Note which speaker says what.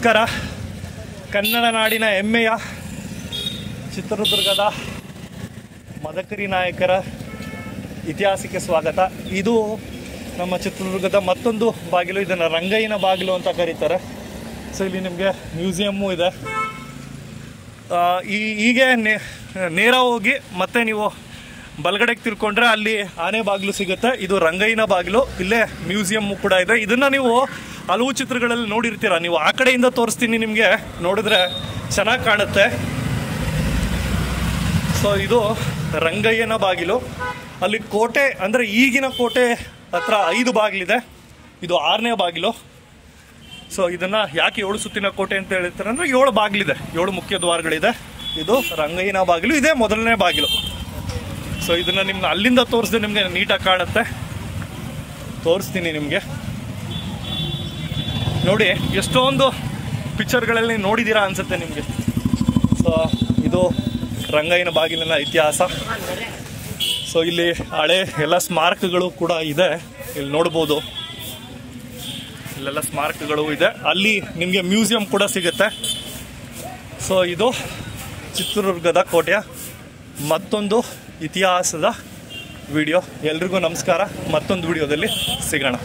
Speaker 1: ನಮಸ್ಕಾರ. ಕನ್ನಡ ನಾಡಿನ ಹೆಮ್ಮೆಯ ಚಿತ್ರದುರ್ಗದ ಮದಕರಿ ನಾಯಕರ ಇತಿಹಾಸಕ್ಕೆ ಸ್ವಾಗತ. ಇದು ನಮ್ಮ ಚಿತ್ರದುರ್ಗದ ಮತ್ತೊಂದು ಬಾಗಿಲು. ಇದನ್ನು ರಂಗಯ್ಯನ ಬಾಗಿಲು ಅಂತ ಕರೀತಾರೆ. ಸೊ ಇಲ್ಲಿ ನಿಮಗೆ ಮ್ಯೂಸಿಯಮ್ಮು ಇದೆ. ಹೀಗೆ ನೇರ ಹೋಗಿ ಮತ್ತೆ ನೀವು ಬಲಗಡೆಗೆ ತಿರ್ಕೊಂಡ್ರೆ ಅಲ್ಲಿ ಆನೆ ಬಾಗಿಲು ಸಿಗುತ್ತೆ. ಇದು ರಂಗಯ್ಯನ ಬಾಗಿಲು. ಇಲ್ಲೇ ಮ್ಯೂಸಿಯಮ್ಮು ಕೂಡ ಇದೆ. ಇದನ್ನು ನೀವು ಹಲವು ಚಿತ್ರಗಳಲ್ಲಿ ನೋಡಿರ್ತೀರ. ನೀವು ಆ ಕಡೆಯಿಂದ ತೋರಿಸ್ತೀನಿ, ನಿಮಗೆ ನೋಡಿದ್ರೆ ಚೆನ್ನಾಗಿ ಕಾಣುತ್ತೆ. ಸೊ ಇದು ರಂಗಯ್ಯನ ಬಾಗಿಲು. ಅಲ್ಲಿ ಕೋಟೆ ಅಂದರೆ ಈಗಿನ ಕೋಟೆ ಹತ್ರ 5 ಬಾಗಿಲಿದೆ. ಇದು 6ನೇ ಬಾಗಿಲು. ಸೊ ಇದನ್ನು ಯಾಕೆ 7 ಸುತ್ತಿನ ಕೋಟೆ ಅಂತ ಹೇಳ್ತಾರೆ ಅಂದರೆ 7 ಬಾಗಿಲಿದೆ, 7 ಮುಖ್ಯ ದ್ವಾರಗಳಿದೆ. ಇದು ರಂಗಯ್ಯನ ಬಾಗಿಲು, ಇದೇ ಮೊದಲನೇ ಬಾಗಿಲು. ಸೊ ಇದನ್ನು ನಿಮ್ಗೆ ಅಲ್ಲಿಂದ ತೋರಿಸಿದ್ರೆ ನಿಮಗೆ ನೀಟಾಗಿ ಕಾಣುತ್ತೆ. ತೋರಿಸ್ತೀನಿ ನಿಮಗೆ. ನೋಡಿ, ಎಷ್ಟೊಂದು ಪಿಕ್ಚರ್ಗಳಲ್ಲಿ ನೋಡಿದ್ದೀರಾ ಅನಿಸುತ್ತೆ ನಿಮಗೆ. ಸೊ ಇದು ರಂಗಯ್ಯನ ಬಾಗಿಲಿನ ಇತಿಹಾಸ. ಸೊ ಇಲ್ಲಿ ಹಳೆ ಎಲ್ಲ ಸ್ಮಾರಕಗಳು ಕೂಡ ಇದೆ. ಇಲ್ಲಿ ನೋಡ್ಬೋದು, ಇಲ್ಲೆಲ್ಲ ಸ್ಮಾರಕಗಳು ಇದೆ. ಅಲ್ಲಿ ನಿಮಗೆ ಮ್ಯೂಸಿಯಂ ಕೂಡ ಸಿಗುತ್ತೆ. ಸೊ ಇದು ಚಿತ್ರದುರ್ಗದ ಕೋಟೆಯ ಮತ್ತೊಂದು ಇತಿಹಾಸದ ವಿಡಿಯೋ. ಎಲ್ರಿಗೂ ನಮಸ್ಕಾರ. ಮತ್ತೊಂದು ವಿಡಿಯೋದಲ್ಲಿ ಸಿಗೋಣ.